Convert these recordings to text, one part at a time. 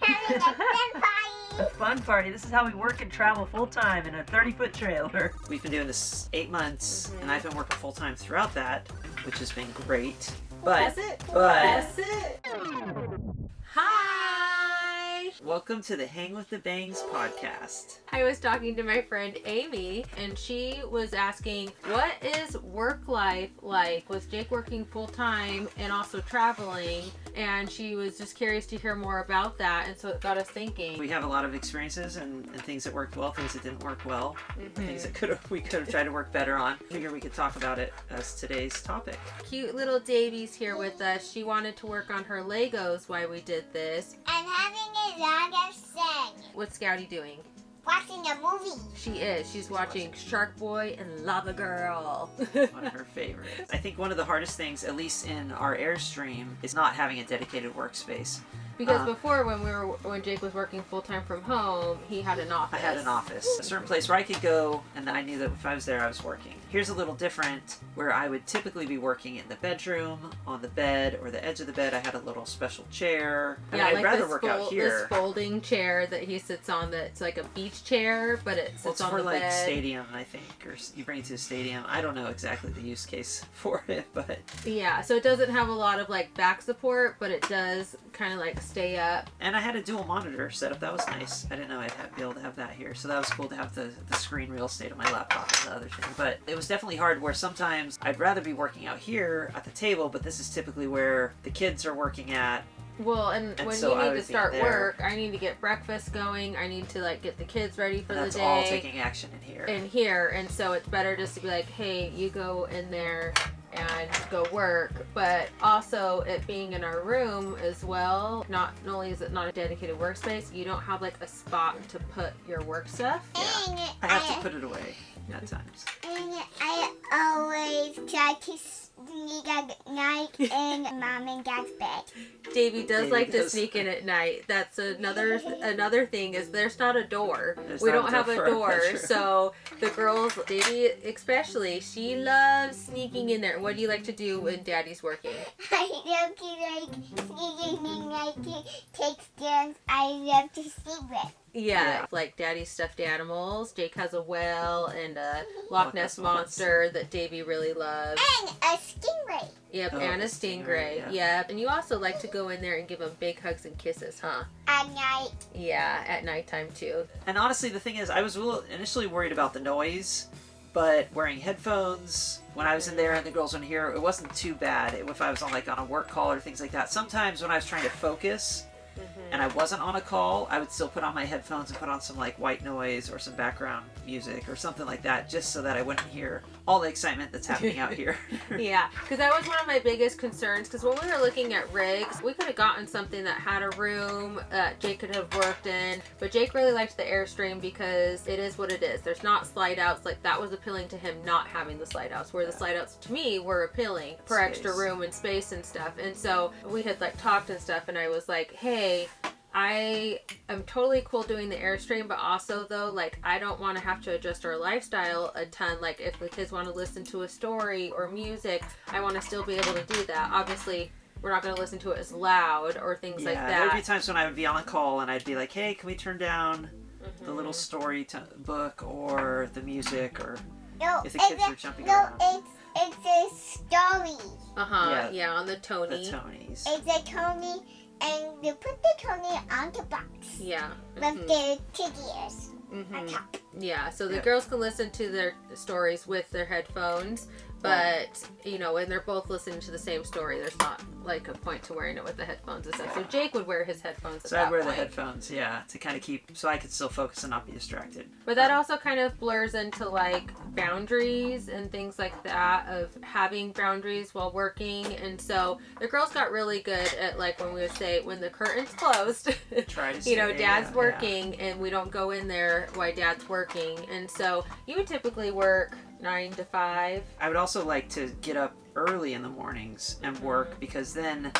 having a fun party. A fun party. This is how we work and travel full-time in a 30-foot trailer. We've been doing this 8 months, and I've been working full-time throughout that, which has been great. But, That's it. Hi! Welcome to the Hang with the Bangs podcast. I was talking to my friend Amy, and she was asking, what is work life like with Jake working full-time and also traveling? And she was just curious to hear more about that, and so it got us thinking. We have a lot of experiences and things that worked well, things that didn't work well, things that we could have tried to work better on. I figure we could talk about it as today's topic. Cute little Davey's here with us. She wanted to work on her Legos while we did this. I'm having a lot of fun. What's Scouty doing? Watching a movie. She is. She's watching Shark Boy and Lava Girl. One of her favorites. I think one of the hardest things, at least in our Airstream, is not having a dedicated workspace. Because before, when Jake was working full-time from home, he had an office. I had an office. A certain place where I could go, and I knew that if I was there, I was working. Here's a little different, where I would typically be working in the bedroom, on the bed, or the edge of the bed. I had a little special chair. Yeah, I'd rather work out here. This folding chair that he sits on that's like a beach chair, but it sits on the bed. It's for like stadium, I think, or you bring it to a stadium. I don't know exactly the use case for it, but... Yeah, so it doesn't have a lot of like back support, but it does kind of like stay up. And I had a dual monitor setup. That was nice. I didn't know I'd be able to have that here. So that was cool to have the screen real estate on my laptop and the other thing. But it was definitely hard where sometimes I'd rather be working out here at the table, but this is typically where the kids are working at. Well, and when so you need to start work, I need to get breakfast going. I need to like get the kids ready for the day. That's all taking action in here. And so it's better just to be like, hey, you go in there and go work. But also it being in our room as well, not only is it not a dedicated workspace, you don't have like a spot to put your work stuff. Yeah. I have to put it away at times. And I always try to sneak at night in Mom and Dad's bed. Davey does like to sneak in at night. That's another thing is there's not a door. We don't have a door. So the girls, Davey especially, she loves sneaking in there. What do you like to do when Daddy's working? I love to sneaking in like to take stands. I love to sleep with. Yeah, like Daddy's stuffed animals. Jake has a whale and a Loch Ness monster that Davey really loves. And a stingray. Yep, and a stingray. Yep, and you also like to go in there and give them big hugs and kisses, huh? At night. Yeah, at nighttime too. And honestly, the thing is, I was initially worried about the noise, but wearing headphones when I was in there and the girls were in here, it wasn't too bad. If I was on a work call or things like that. Sometimes when I was trying to focus, and I wasn't on a call, I would still put on my headphones and put on some like white noise or some background music or something like that, just so that I wouldn't hear all the excitement that's happening out here. Yeah, because that was one of my biggest concerns, because when we were looking at rigs, we could have gotten something that had a room that Jake could have worked in, but Jake really liked the Airstream because it is what it is. There's not slide outs. Like that was appealing to him, not having the slide outs, where the slide outs to me were appealing for extra room and space and stuff. And so we had like talked and stuff, and I was like, hey, I am totally cool doing the Airstream, but also though, like, I don't want to have to adjust our lifestyle a ton. Like, if the kids want to listen to a story or music, I want to still be able to do that. Obviously, we're not going to listen to it as loud or things like that. There would be times when I would be on a call and I'd be like, hey, can we turn down the little story book or the music, or if the kids are jumping around. It's a story. Yeah, on the Tony. The Tonys. It's a Tony. And you put the Tony on the box. Yeah. With the titty ears on top. Yeah, so the girls can listen to their stories with their headphones, but, you know, when they're both listening to the same story, there's not, like, a point to wearing it with the headphones and stuff. So Jake would wear his headphones at that point. So I'd wear the headphones, to kind of so I could still focus and not be distracted. But that also kind of blurs into, like, boundaries and things like that, of having boundaries while working. And so the girls got really good at, like, when we would say, when the curtain's closed, you know, Dad's working, and we don't go in there while Dad's working. And so you would typically work 9 to 5. I would also like to get up early in the mornings and work, because then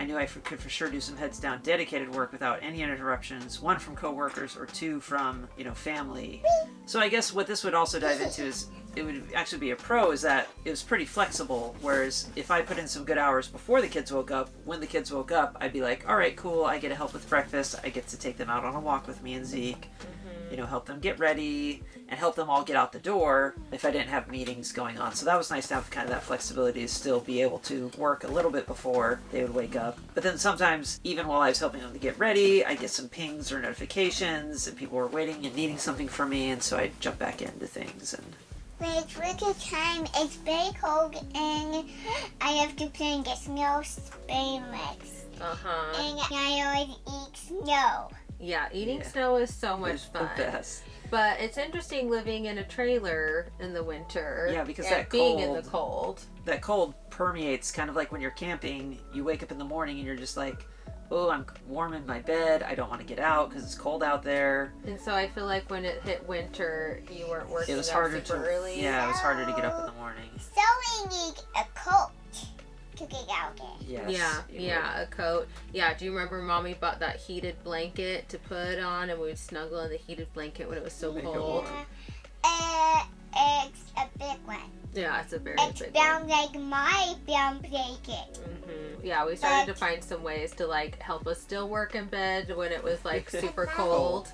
I knew I could for sure do some heads down dedicated work without any interruptions, 1 from coworkers or 2 from, family. So I guess what this would also dive into is it would actually be a pro is that it was pretty flexible, whereas if I put in some good hours before the kids woke up, when the kids woke up, I'd be like, all right, cool, I get to help with breakfast, I get to take them out on a walk with me and Zeke, help them get ready and help them all get out the door if I didn't have meetings going on. So that was nice to have kind of that flexibility to still be able to work a little bit before they would wake up. But then sometimes, even while I was helping them to get ready, I'd get some pings or notifications and people were waiting and needing something from me, and so I'd jump back into things. And Like, winter time, it's very cold, and I have to play in the snow spray mix. And I always eat snow. Yeah, eating snow is so much fun. The best. But it's interesting living in a trailer in the winter. Yeah, because and that being cold, in the cold. That cold permeates, kind of like when you're camping. You wake up in the morning and you're just like, oh, I'm warm in my bed. I don't want to get out because it's cold out there. And so I feel like when it hit winter, you weren't working super early. Yeah, it was harder to get up in the morning. So we need a coat to get out there. Yes, Yeah, a coat. Yeah, do you remember Mommy bought that heated blanket to put on, and we would snuggle in the heated blanket when it was so cold? It's a big one. Yeah, it's a very It's big down one. like my down blanket. Yeah, we started to find some ways to help us still work in bed when it was super cold.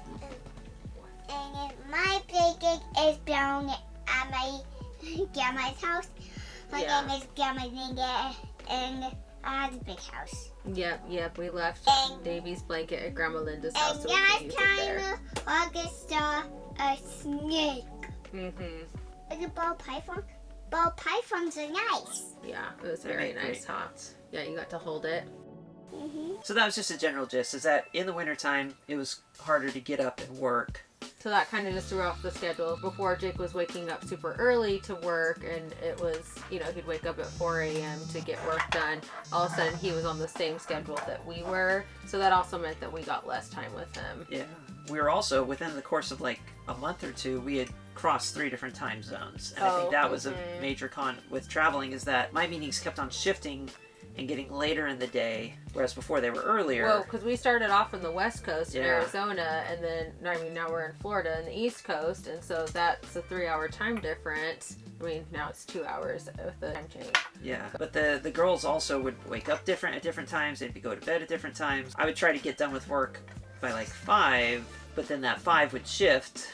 And my blanket is down at my grandma's house. Her name is Grandma Linda, and I have a big house. Yep, we left Davey's blanket at Grandma Linda's house. And So we last could use it there. time, August saw a snake. Like a ball python. Ball pythons are nice. Yeah, it was very nice, huh? Yeah, you got to hold it. So that was just a general gist, is that in the wintertime, it was harder to get up and work. So that kind of just threw off the schedule. Before, Jake was waking up super early to work, and it was, he'd wake up at 4 a.m. to get work done. All of a sudden, he was on the same schedule that we were. So that also meant that we got less time with him. Yeah. We were also, within the course of a month or two, we had crossed 3 different time zones. And I think that was a major con with traveling, is that my meetings kept on shifting and getting later in the day, whereas before they were earlier. Well, because we started off on the West Coast in Arizona, and then, now we're in Florida on the East Coast, and so that's a 3-hour time difference. Now it's 2 hours with the time change. Yeah, but the girls also would wake up at different times. They'd go to bed at different times. I would try to get done with work by 5, but then that 5 would shift,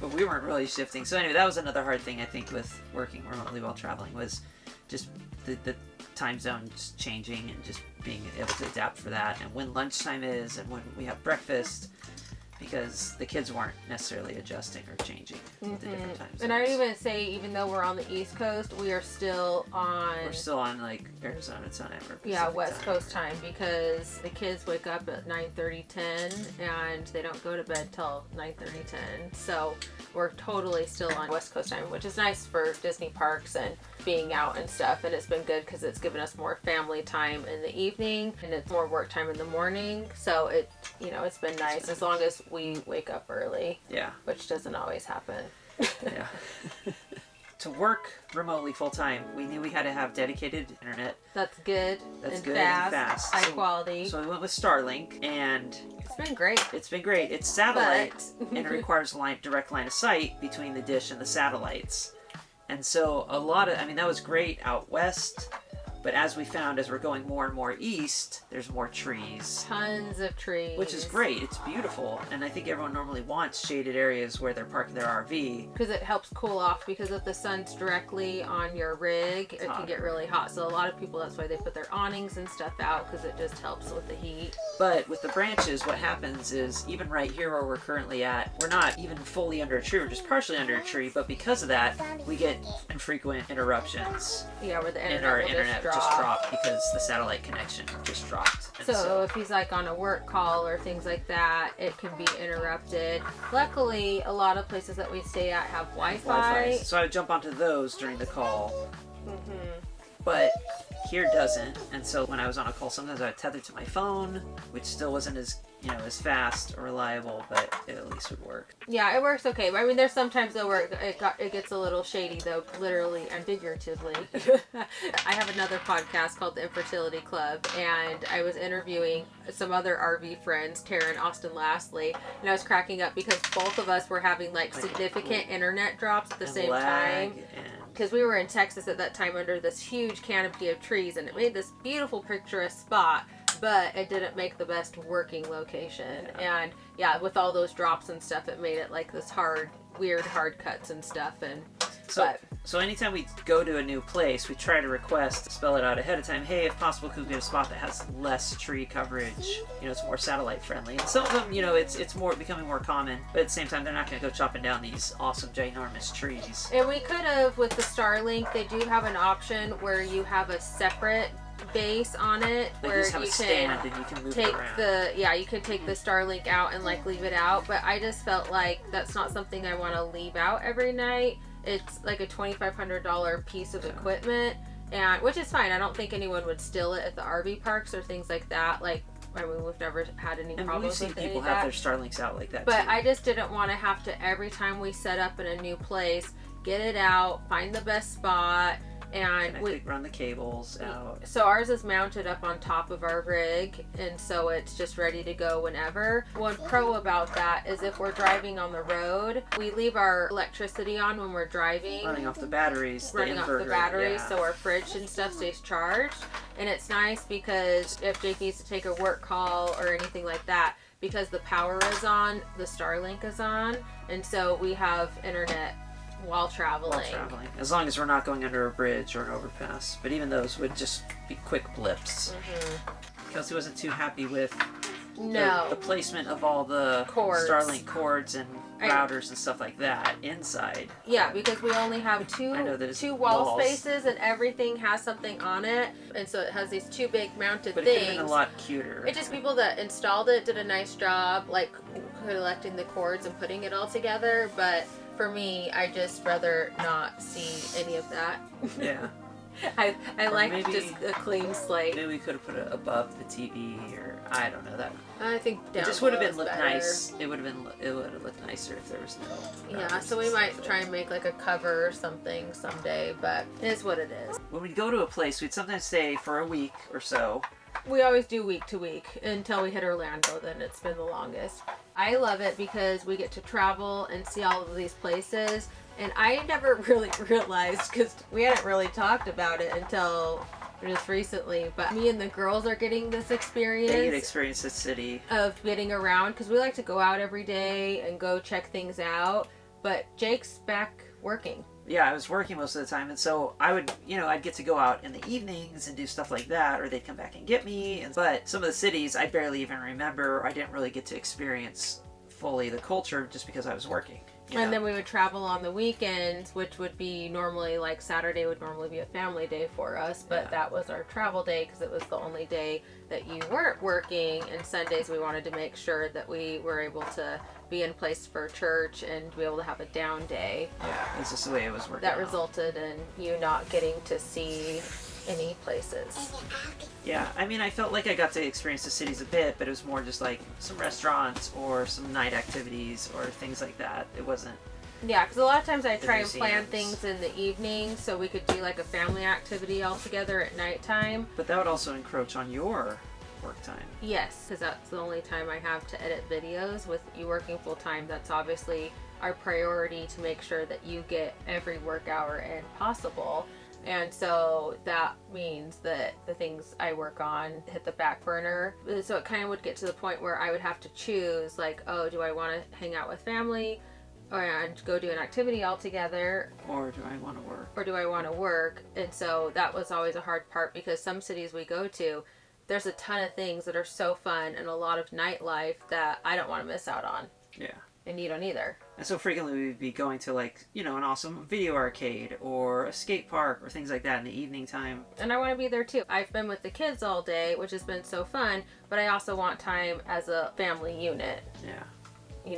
but we weren't really shifting. So anyway, that was another hard thing, I think, with working remotely while traveling, was just the time zones changing and just being able to adapt for that, and when lunchtime is and when we have breakfast, because the kids weren't necessarily adjusting or changing with the different time zones. And I would even say, even though we're on the East Coast, we are still on... We're still on Arizona time or Pacific West time. Coast time, because the kids wake up at 9:30, 10, and they don't go to bed till 9:30, 10. So we're totally still on West Coast time, which is nice for Disney parks and being out and stuff. And it's been good because it's given us more family time in the evening, and it's more work time in the morning. So it's been nice as long as we wake up early. Yeah. Which doesn't always happen. Yeah. To work remotely full time, we knew we had to have dedicated internet. That's good. That's and good fast, and fast. high quality. So we went with Starlink, and it's been great. It's satellite, and it requires direct line of sight between the dish and the satellites. And so that was great out west. But as we found, as we're going more and more east, there's more trees. Tons of trees. Which is great. It's beautiful. And I think everyone normally wants shaded areas where they're parking their RV. Because it helps cool off, because if the sun's directly on your rig, it can get really hot. So a lot of people, that's why they put their awnings and stuff out, because it just helps with the heat. But with the branches, what happens is, even right here where we're currently at, we're not even fully under a tree. We're just partially under a tree. But because of that, we get infrequent interruptions. Yeah, where the internet and our will internet just dropped because the satellite connection just dropped. And so if he's on a work call or things like that, it can be interrupted. Luckily, a lot of places that we stay at have Wi-Fi. So I would jump onto those during the call. But here doesn't. And so when I was on a call, sometimes I would tether to my phone, which still wasn't as, as fast or reliable, but it at least would work. Yeah, it works okay. I mean, there's sometimes though where it gets a little shady though, literally and figuratively. I have another podcast called The Infertility Club, and I was interviewing some other RV friends, Tara and Austin lastly, and I was cracking up because both of us were having like significant internet drops at the same time. Because we were in Texas at that time under this huge canopy of trees, and it made this beautiful picturesque spot, but it didn't make the best working location. And yeah, with all those drops and stuff, it made it like this weird hard cuts and stuff. And so anytime we go to a new place, we try to spell it out ahead of time. Hey, if possible, could we get a spot that has less tree coverage? It's more satellite friendly. And some of them, it's more becoming more common. But at the same time, they're not going to go chopping down these awesome, ginormous trees. And we could have, with the Starlink, they do have an option where you have a separate base on it where you can stand and you can move take it around. you could take the Starlink out and like leave it out, but I just felt like that's not something I want to leave out every night. It's like a $2,500 piece of equipment, and which is fine. I don't think anyone would steal it at the RV parks or things like that. Like, I mean, we've never had any problems with people any have of their Starlinks out like that but too. I just didn't want to have to, every time we set up in a new place, get it out, find the best spot, and we run the cables out. So ours is mounted up on top of our rig, and so it's just ready to go whenever. One pro about that is if we're driving on the road, we leave our electricity on when we're driving. Running off the batteries, so our fridge and stuff stays charged. And it's nice because if Jake needs to take a work call or anything like that, because the power is on, the Starlink is on, and so we have internet while traveling. As long as we're not going under a bridge or an overpass. But even those would just be quick blips. Kelsey wasn't too happy with the placement of all the Starlink cords and routers and stuff like that inside. Yeah, because we only have two wall spaces and everything has something on it, and so it has these two big mounted things. But it could have been a lot cuter. It just, people that installed it did a nice job, like collecting the cords and putting it all together, but for me, I just rather not see any of that. Yeah. I like just a clean slate. Maybe we could have put it above the TV, or I don't know that. I think down it just would have been looked nice. It would have looked nicer if there was no. Yeah, so we might try and make like a cover or something someday, but it is what it is. When we go to a place, we'd sometimes stay for a week or so. We always do week to week until we hit Orlando, then it's been the longest. I love it because we get to travel and see all of these places, and I never really realized, because we hadn't really talked about it until just recently, but me and the girls are getting this experience. They get to experience the city. Of getting around, because we like to go out every day and go check things out, but Jake's back working. Yeah, I was working most of the time, and so I would, I'd get to go out in the evenings and do stuff like that, or they'd come back and get me. But some of the cities I barely even remember. I didn't really get to experience fully the culture just because I was working. And then we would travel on the weekends, which would be normally, like Saturday would normally be a family day for us, but that was our travel day because it was the only day that you weren't working, and Sundays we wanted to make sure that we were able to be in place for church and be able to have a down day. Yeah, that's just the way it was working. That resulted in you not getting to see any places. Yeah, I mean, I felt like I got to experience the cities a bit, but it was more just like some restaurants or some night activities or things like that. It wasn't. Yeah, because a lot of times I try and plan things in the evening so we could do like a family activity all together at nighttime. But that would also encroach on your work time. Yes, because that's the only time I have to edit videos. With you working full time, that's obviously our priority, to make sure that you get every work hour in possible. And so that means that the things I work on hit the back burner. So it kind of would get to the point where I would have to choose, like, oh, do I want to hang out with family and go do an activity all together? Or do I want to work? And so that was always a hard part, because some cities we go to, there's a ton of things that are so fun and a lot of nightlife that I don't want to miss out on. Yeah. And you don't either. And so frequently we'd be going to, like, an awesome video arcade or a skate park or things like that in the evening time. And I want to be there too. I've been with the kids all day, which has been so fun, but I also want time as a family unit. Yeah.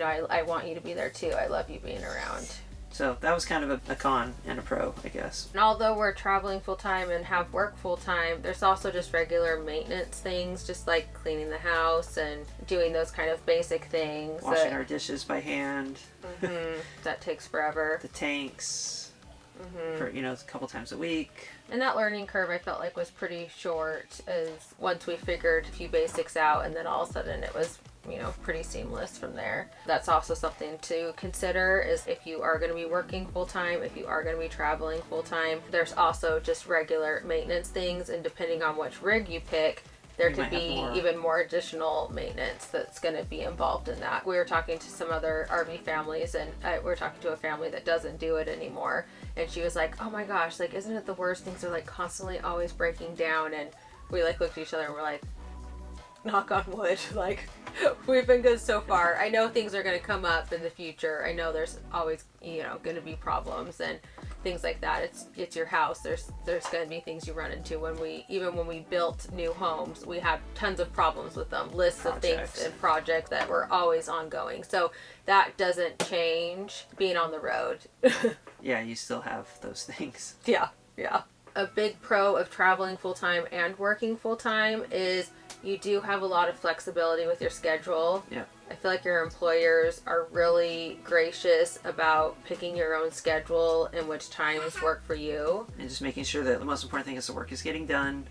I want you to be there too. I love you being around So that was kind of a con and a pro, I guess. And although we're traveling full-time and have work full-time, there's also just regular maintenance things, just like cleaning the house and doing those kind of basic things. Washing our dishes by hand. That takes forever. The tanks. For, a couple times a week. And that learning curve I felt like was pretty short, as once we figured a few basics out, and then all of a sudden it was pretty seamless from there. That's also something to consider, is if you are going to be working full-time, if you are going to be traveling full-time, there's also just regular maintenance things, and depending on which rig you pick, there could be even more additional maintenance that's going to be involved in that. We were talking to some other RV families, and we were talking to a family that doesn't do it anymore, and she was like, oh my gosh, like, isn't it the worst? Things are like constantly always breaking down. And we like looked at each other and we're like, knock on wood, like, we've been good so far. I know things are going to come up in the future. I know there's always, going to be problems and things like that. It's your house. There's going to be things you run into. When we built new homes, we had tons of problems with them, lists of things and projects that were always ongoing. So that doesn't change being on the road. Yeah, you still have those things. Yeah. A big pro of traveling full-time and working full-time is you do have a lot of flexibility with your schedule. Yeah. I feel like your employers are really gracious about picking your own schedule and which times work for you. And just making sure that the most important thing is the work is getting done.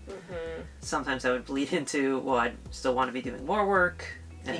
Sometimes that would bleed into, well, I still want to be doing more work. And,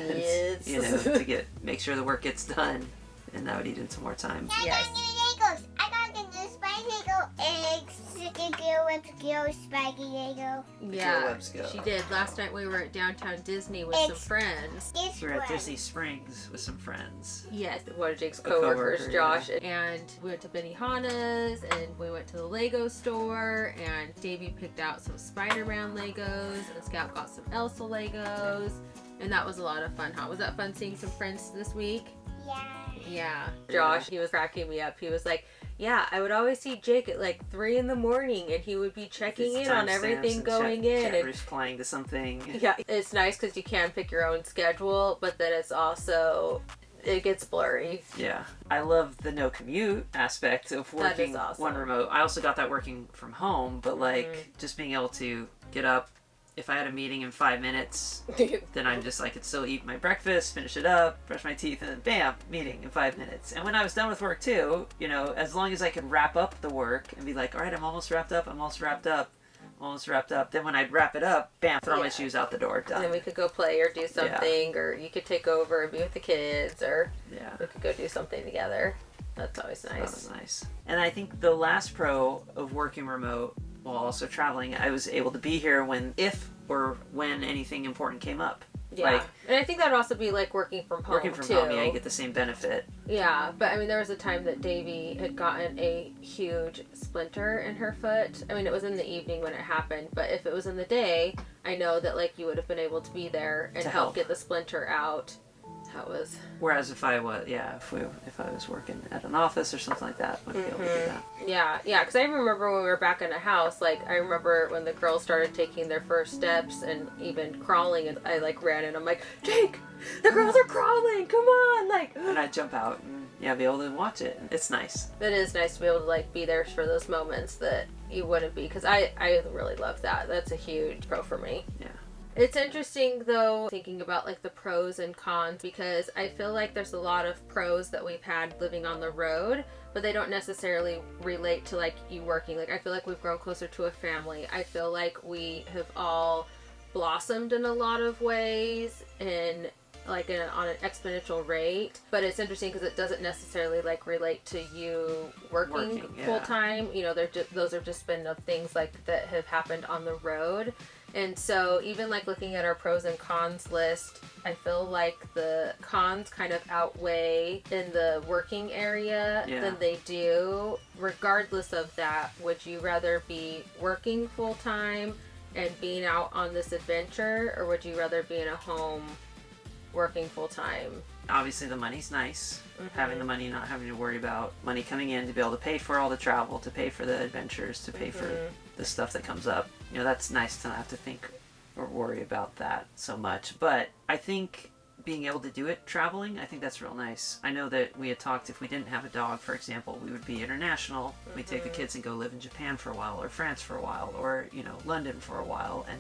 Yes. to make sure the work gets done. And that would eat into more time. I got new Legos. I got the new Spike Lego and Go Spikey Lego. Yeah, Webs go. she did. Last night we were at downtown Disney with some friends. This We were at one. Disney Springs with some friends. Yes, one of Jake's coworker, coworkers, Josh, and we went to Benihana's, and we went to the Lego store, and Davey picked out some Spider-Man Legos, and Scout got some Elsa Legos, and that was a lot of fun, huh? Was that fun seeing some friends this week? Yeah. Yeah. Josh, he was cracking me up. He was like, yeah, I would always see Jake at like 3 a.m, and he would be checking in on everything going in. And replying to something. Yeah, it's nice because you can pick your own schedule, but then it's also, it gets blurry. Yeah. I love the no commute aspect of working That is awesome. one remote. I also got that working from home, but like just being able to get up. If I had a meeting in 5 minutes, then I could still eat my breakfast, finish it up, brush my teeth, and then bam, meeting in 5 minutes. And when I was done with work too, as long as I could wrap up the work and be like, all right, I'm almost wrapped up, then when I'd wrap it up, bam, throw my shoes out the door, done. And then we could go play or do something, or you could take over and be with the kids, or we could go do something together. That's always nice. That was nice. And I think the last pro of working remote while also traveling, I was able to be here if or when anything important came up. Yeah, and I think that would also be like working from home. Working from home, I get the same benefit. Yeah, but I mean, there was a time that Davey had gotten a huge splinter in her foot. I mean, it was in the evening when it happened, but if it was in the day, I know that like you would have been able to be there and help get the splinter out. That was. Whereas if I was, if I was working at an office or something like that, wouldn't be able to do that. Yeah, because I remember when we were back in the house, like I remember when the girls started taking their first steps and even crawling, and I like ran and I'm like, Jake, the girls are crawling, come on, like. And I'd jump out and be able to watch it. It's nice. It is nice to be able to like be there for those moments that you wouldn't be, because I really love that. That's a huge pro for me. Yeah. It's interesting though, thinking about like the pros and cons, because I feel like there's a lot of pros that we've had living on the road, but they don't necessarily relate to like you working. Like I feel like we've grown closer to a family. I feel like we have all blossomed in a lot of ways and like on an exponential rate. But it's interesting because it doesn't necessarily like relate to you working full time. Those are just been things like that have happened on the road. And so even like looking at our pros and cons list, I feel like the cons kind of outweigh in the working area than they do. Regardless of that, would you rather be working full time and being out on this adventure, or would you rather be in a home working full time? Obviously the money's nice. Having the money, not having to worry about money coming in to be able to pay for all the travel, to pay for the adventures, to pay for the stuff that comes up. That's nice to not have to think or worry about that so much. But I think being able to do it traveling, I think that's real nice. I know that we had talked, if we didn't have a dog, for example, we would be international. We'd take the kids and go live in Japan for a while, or France for a while, or, you know, London for a while, and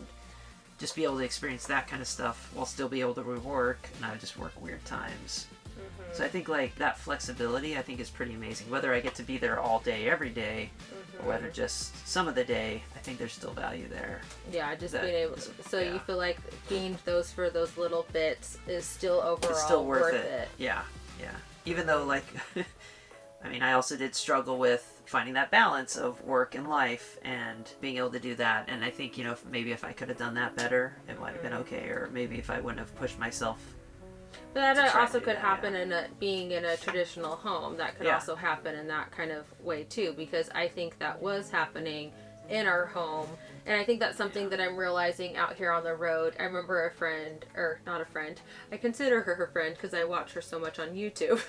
just be able to experience that kind of stuff while still be able to work, and I would just work weird times. So I think like that flexibility I think is pretty amazing. Whether I get to be there all day every day, or whether just some of the day, I think there's still value there. Yeah, just being able so you feel like being those for those little bits is still overall it's still worth it. Yeah. Even though like I mean I also did struggle with finding that balance of work and life and being able to do that, and I think, you know, maybe if I could have done that better it might have been okay, or maybe if I wouldn't have pushed myself. But that also could happen in being in a traditional home. That could also happen in that kind of way too, because I think that was happening in our home. And I think that's something that I'm realizing out here on the road. I remember a friend, or not a friend, I consider her her friend because I watch her so much on YouTube.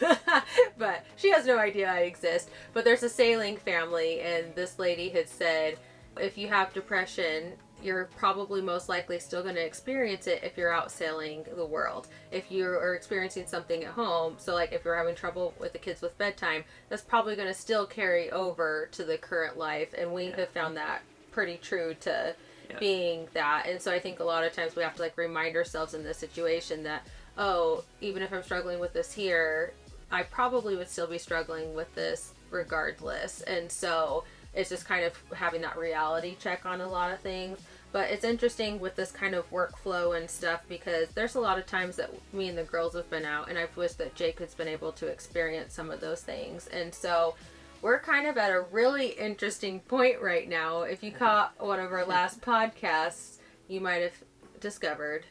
But she has no idea I exist. But there's a sailing family, and this lady had said, if you have depression, you're probably most likely still going to experience it if you're out sailing the world. If you are experiencing something at home, so like if you're having trouble with the kids with bedtime, that's probably going to still carry over to the current life. And we have found that pretty true to being that. And so I think a lot of times we have to like remind ourselves in this situation that, oh, even if I'm struggling with this here, I probably would still be struggling with this regardless. And so it's just kind of having that reality check on a lot of things. But it's interesting with this kind of workflow and stuff, because there's a lot of times that me and the girls have been out, and I've wished that Jake has been able to experience some of those things. And so we're kind of at a really interesting point right now. If you caught one of our last podcasts, you might have discovered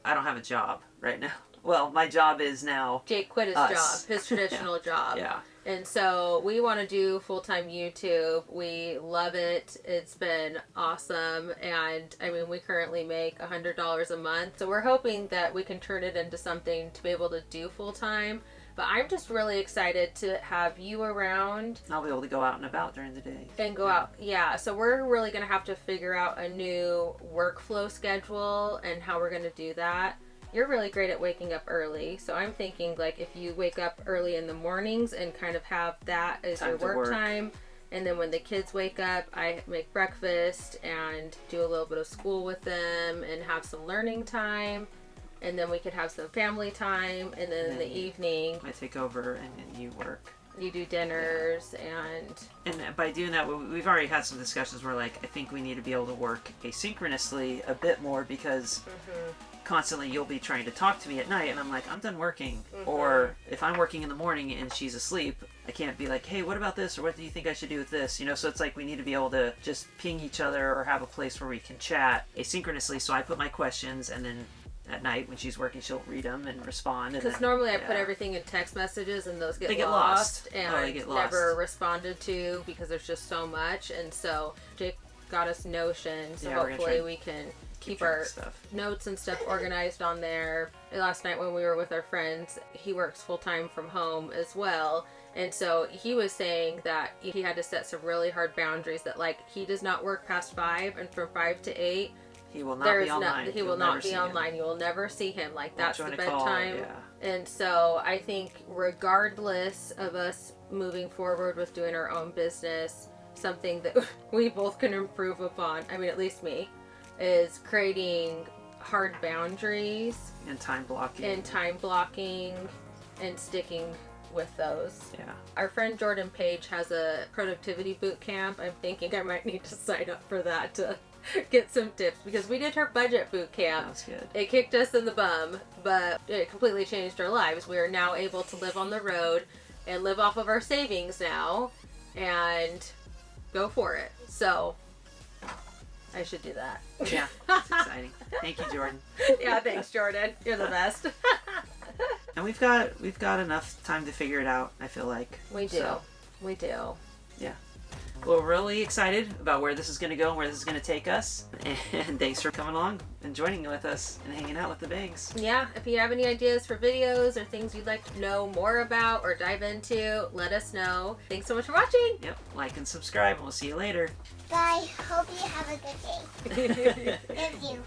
I don't have a job right now. Well, my job is now Jake quit his job, his traditional job. Yeah. And so we want to do full-time YouTube. We love it. It's been awesome. And I mean, we currently make $100 a month. So we're hoping that we can turn it into something to be able to do full-time. But I'm just really excited to have you around. I'll be able to go out and about during the day. And go out. Yeah. So we're really going to have to figure out a new workflow schedule and how we're going to do that. You're really great at waking up early, so I'm thinking like if you wake up early in the mornings and kind of have that as your work time, and then when the kids wake up, I make breakfast and do a little bit of school with them and have some learning time, and then we could have some family time, and then in the evening I take over and then you work. You do dinners and by doing that, we've already had some discussions where like I think we need to be able to work asynchronously a bit more, because constantly you'll be trying to talk to me at night and I'm like, I'm done working. Or if I'm working in the morning and she's asleep, I can't be like, hey, what about this, or what do you think I should do with this, you know? So it's like we need to be able to just ping each other or have a place where we can chat asynchronously. So I put my questions, and then at night when she's working she'll read them and respond. Because normally I put everything in text messages and those get lost and never responded to because there's just so much. And so Jake got us Notion, so hopefully we can keep our notes and stuff organized on there. Last night when we were with our friends, he works full-time from home as well. And so he was saying that he had to set some really hard boundaries, that like he does not work past 5, and from 5 to 8 he will not be online. He will not be online. You will never see him. Like that's the bedtime. And so I think regardless of us moving forward with doing our own business, something that we both can improve upon, I mean at least me, is creating hard boundaries and time blocking and sticking with those. Yeah. Our friend Jordan Page has a productivity boot camp. I'm thinking I might need to sign up for that to get some tips, because we did her budget boot camp. That's good. It kicked us in the bum, but it completely changed our lives. We are now able to live on the road and live off of our savings now and go for it. So I should do that. Yeah, it's exciting. Thank you, Jordan. Yeah, thanks, Jordan. You're the best. And we've got enough time to figure it out, I feel like. We do. So, we do. Yeah. Well, we're really excited about where this is going to go and where this is going to take us. And thanks for coming along and joining with us and hanging out with the Bangs. Yeah, if you have any ideas for videos or things you'd like to know more about or dive into, let us know. Thanks so much for watching. Yep, like and subscribe, and we'll see you later. Bye. Hope you have a good day. Thank you.